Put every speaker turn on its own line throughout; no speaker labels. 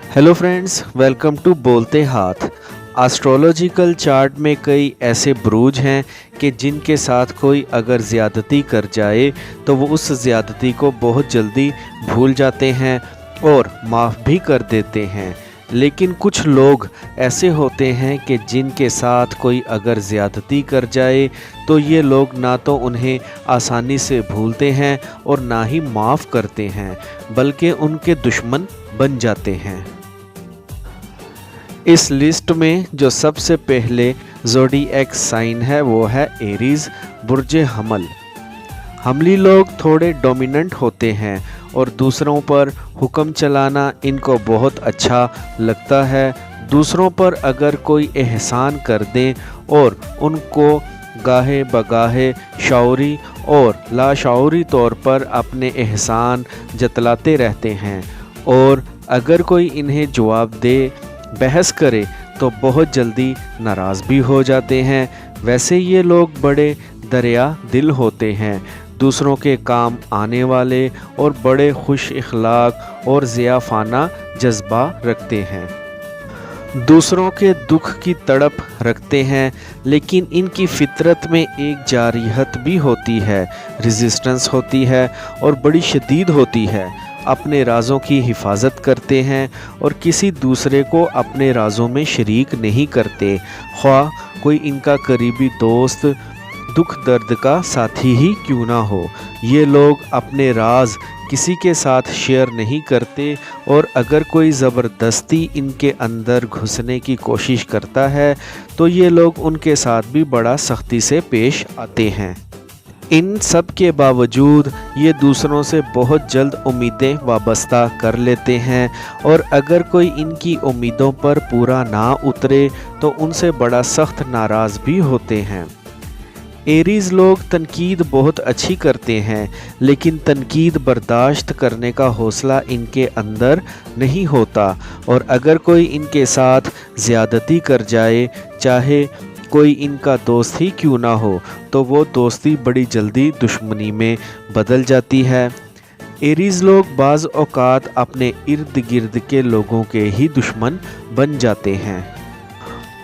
Hello friends, welcome to बोलते हाथ। Astrological chart में कई ऐसे बुरूज हैं कि जिनके साथ कोई अगर ज़्यादती कर जाए तो वो उस ज़्यादती को बहुत जल्दी भूल जाते हैं और माफ़ भी कर देते हैं। लेकिन कुछ लोग ऐसे होते हैं कि जिनके साथ कोई अगर ज़्यादती कर जाए तो ये लोग ना तो उन्हें आसानी से भूलते हैं और ना ही माफ़ करते हैं, बल्कि उनके दुश्मन बन जाते हैं। इस लिस्ट में जो सबसे पहले ज़ोडिएक साइन है वो है एरीज़, बुर्ज हमल। हमली लोग थोड़े डोमिनेंट होते हैं और दूसरों पर हुक्म चलाना इनको बहुत अच्छा लगता है। दूसरों पर अगर कोई एहसान कर दें और उनको गाहे बगाहे शऊरी और लाशऊरी तौर पर अपने एहसान जतलाते रहते हैं, और अगर कोई इन्हें जवाब दे, बहस करे तो बहुत जल्दी नाराज़ भी हो जाते हैं। वैसे ये लोग बड़े दरिया दिल होते हैं, दूसरों के काम आने वाले और बड़े खुश इखलाक और ज़ियाफ़ाना जज्बा रखते हैं। दूसरों के दुख की तड़प रखते हैं, लेकिन इनकी फितरत में एक जारियत भी होती है, रेजिस्टेंस होती है और बड़ी शदीद होती है। अपने राज़ों की हिफाजत करते हैं और किसी दूसरे को अपने राज़ों में शरीक नहीं करते, ख्वाह कोई इनका करीबी दोस्त दुख दर्द का साथी ही क्यों ना हो। ये लोग अपने राज किसी के साथ शेयर नहीं करते, और अगर कोई ज़बरदस्ती इनके अंदर घुसने की कोशिश करता है तो ये लोग उनके साथ भी बड़ा सख्ती से पेश आते हैं। इन सब के बावजूद ये दूसरों से बहुत जल्द उम्मीदें वाबस्ता कर लेते हैं, और अगर कोई इनकी उम्मीदों पर पूरा ना उतरे तो उनसे बड़ा सख्त नाराज़ भी होते हैं। एरीज़ लोग तनकीद बहुत अच्छी करते हैं, लेकिन तनकीद बर्दाश्त करने का हौसला इनके अंदर नहीं होता, और अगर कोई इनके साथ ज़्यादती कर जाए, चाहे कोई इनका दोस्त ही क्यों ना हो, तो वो दोस्ती बड़ी जल्दी दुश्मनी में बदल जाती है। एरीज़ लोग बाज़ औक़ात अपने इर्द गिर्द के लोगों के ही दुश्मन बन जाते हैं,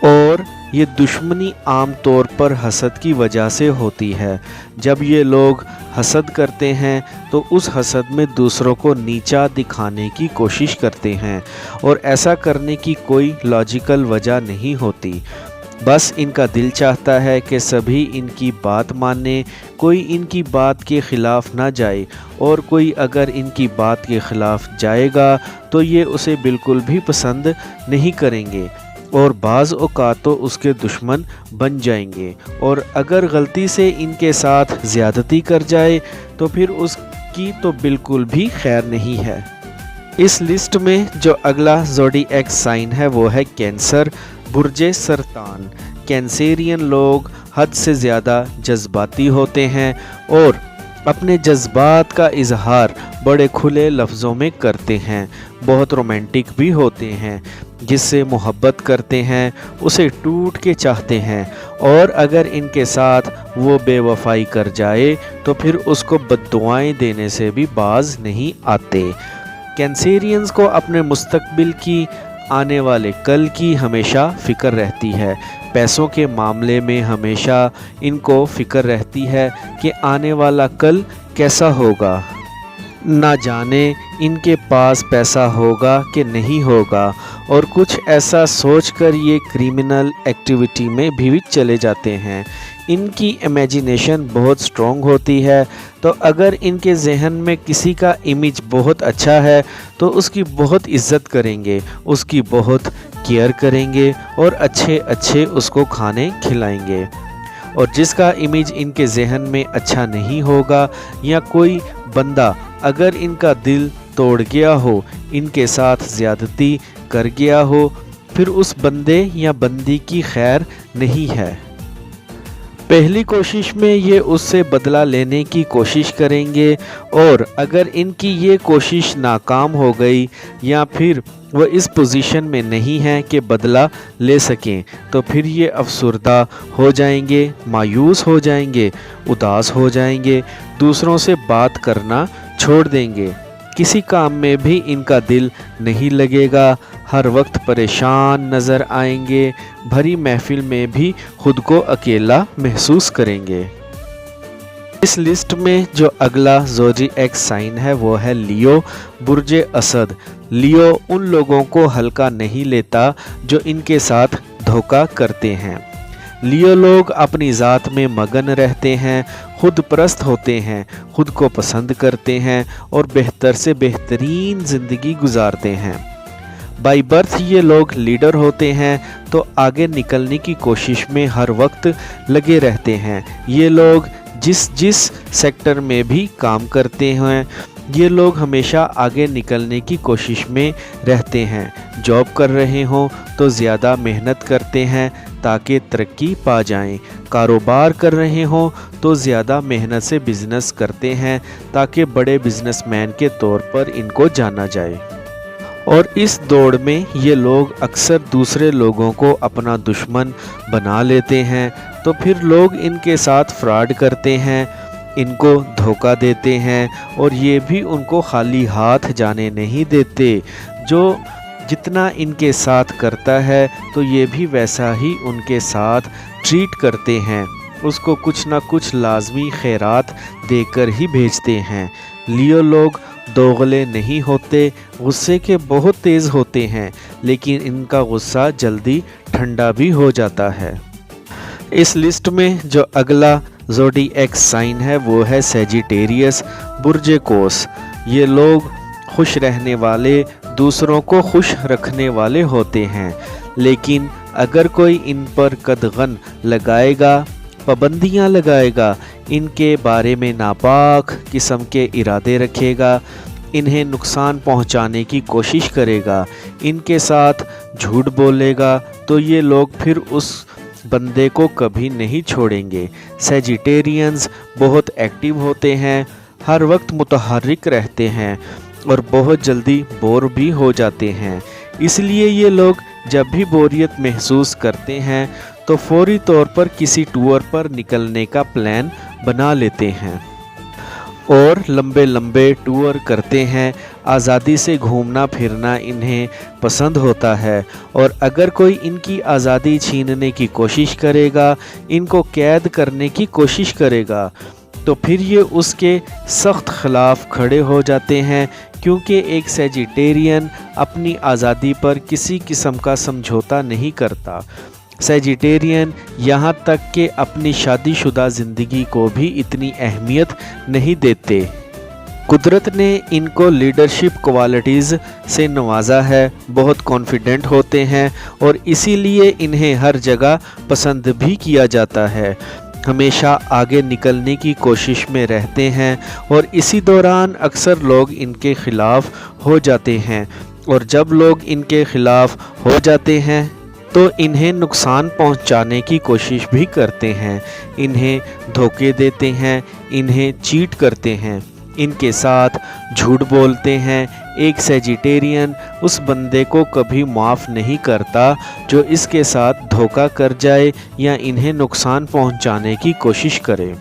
और ये दुश्मनी आम तौर पर हसद की वजह से होती है। जब ये लोग हसद करते हैं तो उस हसद में दूसरों को नीचा दिखाने की कोशिश करते हैं, और ऐसा करने की कोई लॉजिकल वजह नहीं होती। बस इनका दिल चाहता है कि सभी इनकी बात माने, कोई इनकी बात के ख़िलाफ़ ना जाए, और कोई अगर इनकी बात के ख़िलाफ़ जाएगा तो ये उसे बिल्कुल भी पसंद नहीं करेंगे, और बाज़ औक़ात तो उसके दुश्मन बन जाएंगे। और अगर गलती से इनके साथ ज़्यादती कर जाए तो फिर उसकी तो बिल्कुल भी खैर नहीं है। इस लिस्ट में जो अगला ज़ोडिएक साइन है वो है कैंसर, बुर्ज सरतान। कैंसेरियन लोग हद से ज़्यादा जज्बाती होते हैं और अपने जज्बात का इजहार बड़े खुले लफ्ज़ों में करते हैं। बहुत रोमांटिक भी होते हैं, जिससे मोहब्बत करते हैं उसे टूट के चाहते हैं, और अगर इनके साथ वो बेवफाई कर जाए तो फिर उसको बद्दुआएं देने से भी बाज नहीं आते। कैंसेरियंस को अपने मुस्तकबिल की, आने वाले कल की हमेशा फ़िक्र रहती है। पैसों के मामले में हमेशा इनको फ़िक्र रहती है कि आने वाला कल कैसा होगा, ना जाने इनके पास पैसा होगा कि नहीं होगा, और कुछ ऐसा सोचकर ये क्रिमिनल एक्टिविटी में भी चले जाते हैं। इनकी इमेजिनेशन बहुत स्ट्रॉन्ग होती है, तो अगर इनके जहन में किसी का इमेज बहुत अच्छा है तो उसकी बहुत इज़्ज़त करेंगे, उसकी बहुत केयर करेंगे और अच्छे अच्छे उसको खाने खिलाएंगे। और जिसका इमेज इनके जहन में अच्छा नहीं होगा, या कोई बंदा अगर इनका दिल तोड़ गया हो, इनके साथ ज़्यादती कर गया हो, फिर उस बंदे या बंदी की खैर नहीं है। पहली कोशिश में ये उससे बदला लेने की कोशिश करेंगे, और अगर इनकी ये कोशिश नाकाम हो गई या फिर वो इस पोजीशन में नहीं है कि बदला ले सकें, तो फिर ये अफसरदा हो जाएंगे, मायूस हो जाएंगे, उदास हो जाएंगे, दूसरों से बात करना छोड़ देंगे। किसी काम में भी इनका दिल नहीं लगेगा, हर वक्त परेशान नज़र आएंगे, भरी महफिल में भी खुद को अकेला महसूस करेंगे। इस लिस्ट में जो अगला ज़ोडिएक साइन है वो है लियो, बुर्ज असद। लियो उन लोगों को हल्का नहीं लेता जो इनके साथ धोखा करते हैं। लियो लोग अपनी ज़ात में मगन रहते हैं, खुद परस्त होते हैं, खुद को पसंद करते हैं और बेहतर से बेहतरीन ज़िंदगी गुजारते हैं। बाई बर्थ ये लोग लीडर होते हैं तो आगे निकलने की कोशिश में हर वक्त लगे रहते हैं। ये लोग जिस सेक्टर में भी काम करते हैं, ये लोग हमेशा आगे निकलने की कोशिश में रहते हैं। जॉब कर रहे हों तो ज़्यादा मेहनत करते हैं ताकि तरक्की पा जाएं। कारोबार कर रहे हों तो ज़्यादा मेहनत से बिज़नेस करते हैं ताकि बड़े बिजनेसमैन के तौर पर इनको जाना जाए। और इस दौड़ में ये लोग अक्सर दूसरे लोगों को अपना दुश्मन बना लेते हैं, तो फिर लोग इनके साथ फ्रॉड करते हैं, इनको धोखा देते हैं और ये भी उनको खाली हाथ जाने नहीं देते। जो जितना इनके साथ करता है तो ये भी वैसा ही उनके साथ ट्रीट करते हैं, उसको कुछ ना कुछ लाजमी खैरात देकर ही भेजते हैं। लियो लोग दोगले नहीं होते, गुस्से के बहुत तेज़ होते हैं, लेकिन इनका गुस्सा जल्दी ठंडा भी हो जाता है। इस लिस्ट में जो अगला ज़ोडिएक साइन है वो है सैजिटेरियस, बुर्ज कोस। ये लोग खुश रहने वाले, दूसरों को खुश रखने वाले होते हैं, लेकिन अगर कोई इन पर कदगन लगाएगा, पाबंदियां लगाएगा, इनके बारे में नापाक किस्म के इरादे रखेगा, इन्हें नुकसान पहुंचाने की कोशिश करेगा, इनके साथ झूठ बोलेगा, तो ये लोग फिर उस बंदे को कभी नहीं छोड़ेंगे। सैजिटेरियंस बहुत एक्टिव होते हैं, हर वक्त मुतहर्रिक रहते हैं और बहुत जल्दी बोर भी हो जाते हैं। इसलिए ये लोग जब भी बोरियत महसूस करते हैं तो फौरी तौर पर किसी टूर पर निकलने का प्लान बना लेते हैं और लंबे लंबे टूर करते हैं। आज़ादी से घूमना फिरना इन्हें पसंद होता है, और अगर कोई इनकी आज़ादी छीनने की कोशिश करेगा, इनको कैद करने की कोशिश करेगा, तो फिर ये उसके सख्त ख़िलाफ़ खड़े हो जाते हैं, क्योंकि एक सैजिटेरियन अपनी आज़ादी पर किसी किस्म का समझौता नहीं करता। सैजिटेरियन यहाँ तक कि अपनी शादीशुदा ज़िंदगी को भी इतनी अहमियत नहीं देते। कुदरत ने इनको लीडरशिप क्वालिटीज़ से नवाजा है, बहुत कॉन्फिडेंट होते हैं और इसीलिए इन्हें हर जगह पसंद भी किया जाता है। हमेशा आगे निकलने की कोशिश में रहते हैं और इसी दौरान अक्सर लोग इनके ख़िलाफ़ हो जाते हैं, और जब लोग इनके ख़िलाफ़ हो जाते हैं तो इन्हें नुकसान पहुंचाने की कोशिश भी करते हैं, इन्हें धोखे देते हैं, इन्हें चीट करते हैं, इनके साथ झूठ बोलते हैं। एक सैजिटेरियन उस बंदे को कभी माफ़ नहीं करता जो इसके साथ धोखा कर जाए या इन्हें नुकसान पहुंचाने की कोशिश करे।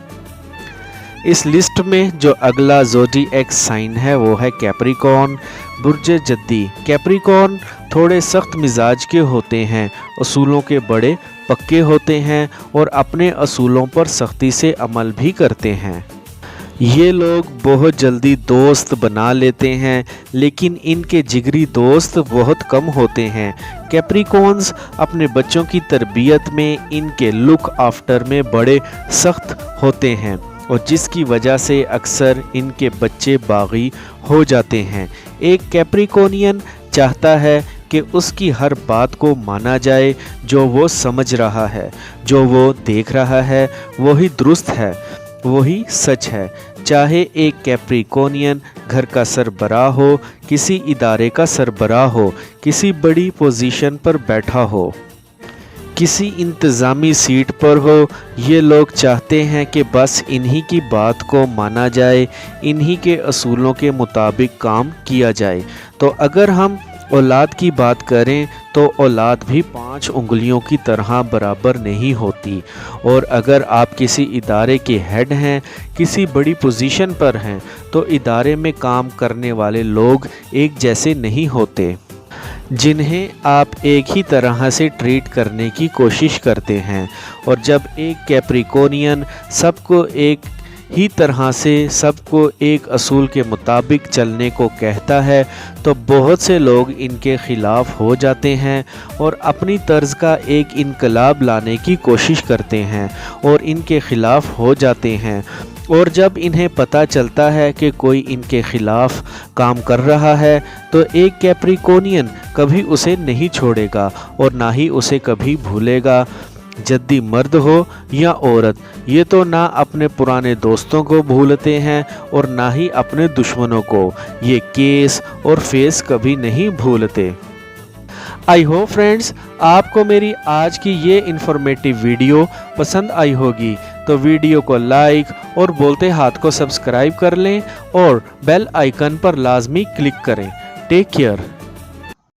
इस लिस्ट में जो अगला ज़ोडिएक साइन है वो है कैप्रिकॉर्न, बुर्ज जद्दी। कैप्रिकॉर्न थोड़े सख्त मिजाज के होते हैं, असूलों के बड़े पक्के होते हैं और अपने असूलों पर सख्ती से अमल भी करते हैं। ये लोग बहुत जल्दी दोस्त बना लेते हैं, लेकिन इनके जिगरी दोस्त बहुत कम होते हैं। कैप्रिकॉर्न्स अपने बच्चों की तरबियत में, इनके लुक आफ्टर में बड़े सख्त होते हैं, और जिसकी वजह से अक्सर इनके बच्चे बागी हो जाते हैं। एक कैप्रिकॉर्नियन चाहता है कि उसकी हर बात को माना जाए, जो वो समझ रहा है, जो वो देख रहा है, वही दुरुस्त है, वही सच है। चाहे एक कैप्रिकॉर्नियन घर का सरबराह हो, किसी इदारे का सरबराह हो, किसी बड़ी पोजीशन पर बैठा हो, किसी इंतज़ामी सीट पर हो, ये लोग चाहते हैं कि बस इन्हीं की बात को माना जाए, इन्हीं के असूलों के मुताबिक काम किया जाए। तो अगर हम औलाद की बात करें तो औलाद भी 5 उंगलियों की तरह बराबर नहीं होती। और अगर आप किसी इदारे के हेड हैं, किसी बड़ी पोजीशन पर हैं, तो इदारे में काम करने वाले लोग एक जैसे नहीं होते, जिन्हें आप एक ही तरह से ट्रीट करने की कोशिश करते हैं। और जब एक कैप्रिकॉर्नियन सबको एक ही तरह से, सबको एक असूल के मुताबिक चलने को कहता है, तो बहुत से लोग इनके ख़िलाफ़ हो जाते हैं और अपनी तर्ज का एक इनकलाब लाने की कोशिश करते हैं और इनके ख़िलाफ़ हो जाते हैं। और जब इन्हें पता चलता है कि कोई इनके ख़िलाफ़ काम कर रहा है, तो एक कैप्रिकॉर्नियन कभी उसे नहीं छोड़ेगा और ना ही उसे कभी भूलेगा। जद्दी मर्द हो या औरत, ये तो ना अपने पुराने दोस्तों को भूलते हैं और ना ही अपने दुश्मनों को। ये केस और फेस कभी नहीं भूलते। आई होप फ्रेंड्स, आपको मेरी आज की ये इन्फॉर्मेटिव वीडियो पसंद आई होगी, तो वीडियो को लाइक और बोलते हाथ को सब्सक्राइब कर लें और बेल आइकन पर लाजमी क्लिक करें। Take care.